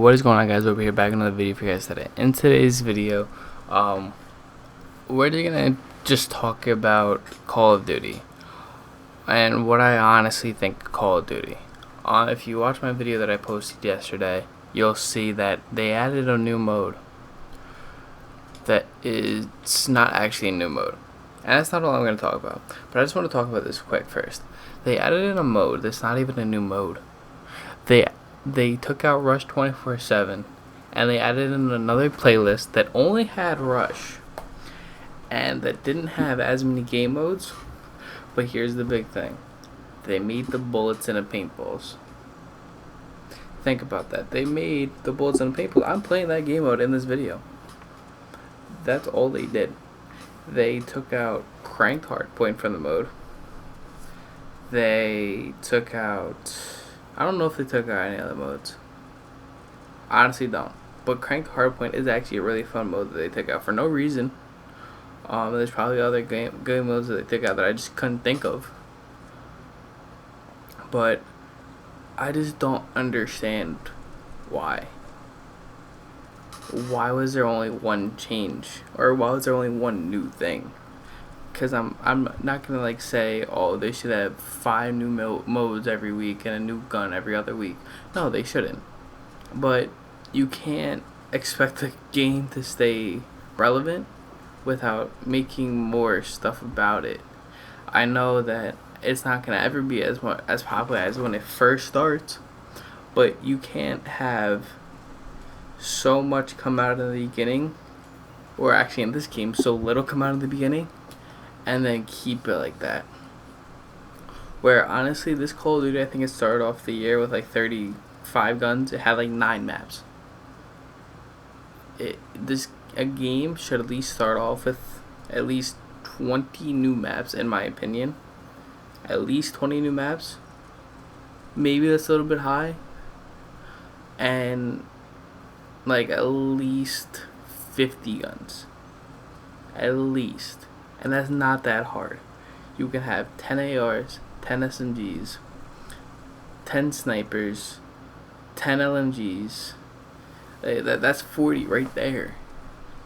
what is going on, guys? Over here, back another video for you guys today. In today's video, we're gonna just talk about Call of Duty and what I honestly think of Call of Duty. If you watch my video that I posted yesterday, you'll see that they added a new mode that is not actually a new mode, and that's not all I'm gonna talk about. But I just want to talk about this quick first. They added in a mode that's not even a new mode. They took out Rush 24/7, and they added in another playlist that only had Rush, and that didn't have as many game modes. But here's the big thing: they made the bullets into paintballs. Think about that. They made the bullets into paintballs. I'm playing that game mode in this video. That's all they did. They took out Cranked Hardpoint from the mode. They took out... I don't know if they took out any other modes. I honestly don't. But Cranked Hardpoint is actually a really fun mode that they took out for no reason. There's probably other game modes that they took out that I just couldn't think of. But I just don't understand why. Why was there only one change? Or why was there only one new thing? Because I'm not going to say, oh, they should have 5 new modes every week and a new gun every other week. No, they shouldn't. But you can't expect the game to stay relevant without making more stuff about it. I know that it's not going to ever be as popular as when it first starts, but you can't have so much come out in the beginning, or actually in this game, so little come out in the beginning, and then keep it like that. Where honestly, this Call of Duty, I think it started off the year with 35 guns. It had 9 maps. A game should at least start off with at least 20 new maps, in my opinion. At least 20 new maps. Maybe that's a little bit high. And at least 50 guns. At least. And that's not that hard. You can have 10 ARs, 10 SMGs, 10 snipers, 10 LMGs. That's 40 right there.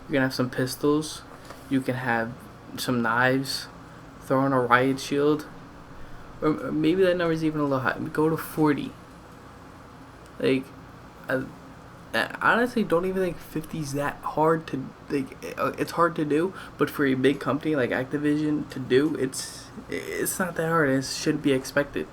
You can have some pistols. You can have some knives. Throw in a riot shield. Or maybe that number is even a little high. Go to 40. I honestly don't even think 50 is that hard to it's hard to do, but for a big company like Activision to do, it's not that hard. It shouldn't be expected.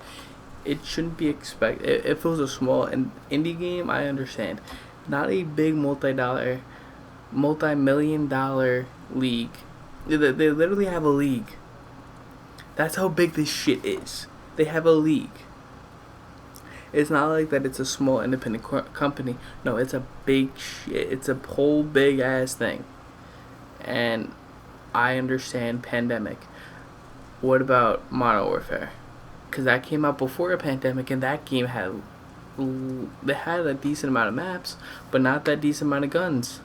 It shouldn't be expected. If it was a small and indie game, I understand. Not a big multi-million-dollar league. They literally have a league. That's how big this shit is. They have a league. It's not like that it's a small independent company. No, it's a big shit. It's a whole big ass thing. And I understand pandemic. What about Modern Warfare? Because that came out before a pandemic, and that game had a decent amount of maps, but not that decent amount of guns.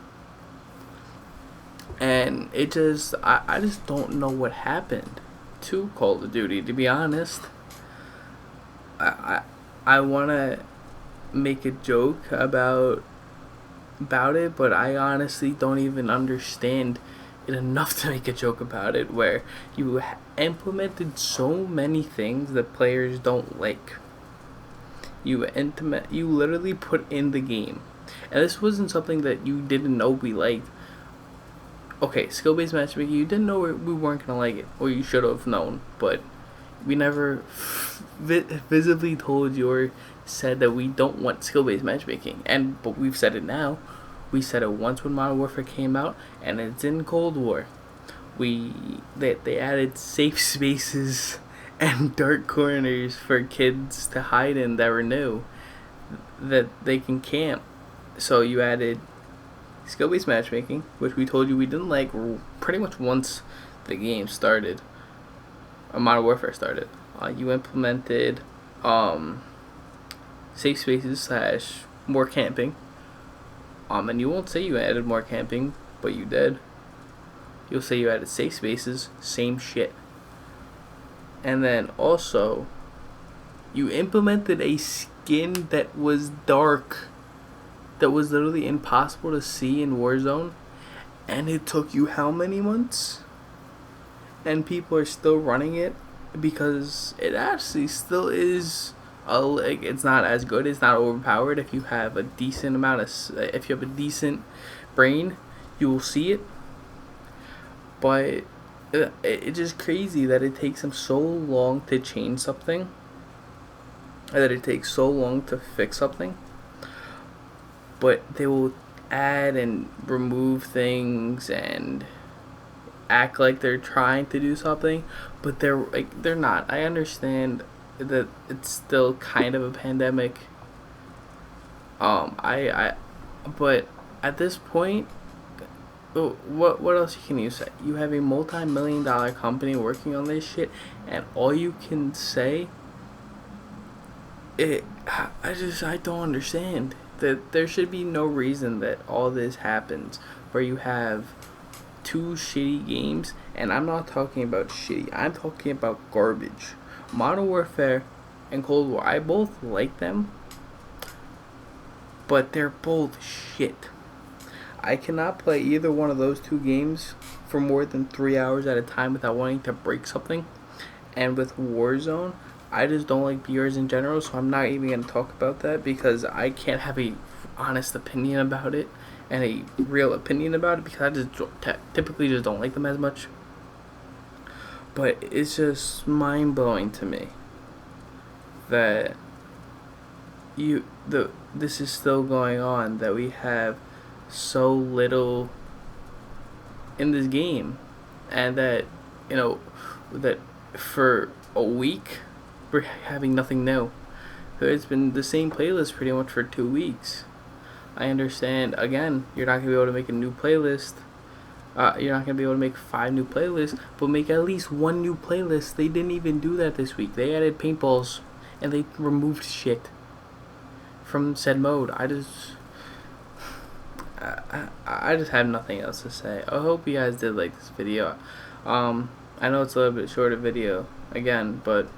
And it just, I just don't know what happened to Call of Duty, to be honest. I want to make a joke about it, but I honestly don't even understand it enough to make a joke about it, where you implemented so many things that players don't like. You literally put in the game. And this wasn't something that you didn't know we liked. Okay, skill-based matchmaking, you didn't know we weren't going to like it, or you should have known, but we never visibly told you or said that we don't want skill-based matchmaking. But we've said it now. We said it once when Modern Warfare came out, and it's in Cold War. They added safe spaces and dark corners for kids to hide in that were new, that they can camp. So you added skill-based matchmaking, which we told you we didn't like pretty much once the game started. Modern Warfare started. You implemented safe spaces / more camping. And you won't say you added more camping, but you did. You'll say you added safe spaces, same shit. And then also, you implemented a skin that was dark. that was literally impossible to see in Warzone, and it took you how many months? And people are still running it because it actually still is like it's not as good. It's not overpowered. If you have a decent amount of, if you have a decent brain, you will see it. But it's just crazy that it takes them so long to change something, that it takes so long to fix something. But they will add and remove things and act like they're trying to do something, but they're not. I understand that it's still kind of a pandemic. I but at this point, what else can you say? You have a multi-million-dollar company working on this shit, and all you can say, I don't understand that there should be no reason that all this happens where you have two shitty games, and I'm not talking about shitty. I'm talking about garbage. Modern Warfare and Cold War, I both like them, but they're both shit. I cannot play either one of those two games for more than 3 hours at a time without wanting to break something. And with Warzone, I just don't like BRs in general, so I'm not even going to talk about that because I can't have a honest opinion about it and a real opinion about it because I just typically just don't like them as much. But it's just mind-blowing to me that this is still going on, that we have so little in this game, and that that for a week we're having nothing new. It's been the same playlist pretty much for 2 weeks. I understand, again, you're not going to be able to make a new playlist. You're not going to be able to make 5 new playlists, but make at least 1 new playlist. They didn't even do that this week. They added paintballs, and they removed shit from said mode. I just have nothing else to say. I hope you guys did like this video. I know it's a little bit shorter video, again, but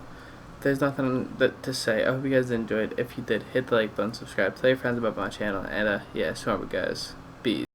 there's nothing to say. I hope you guys enjoyed. If you did, hit the like button, subscribe, tell your friends about my channel, and yeah, remember guys, peace.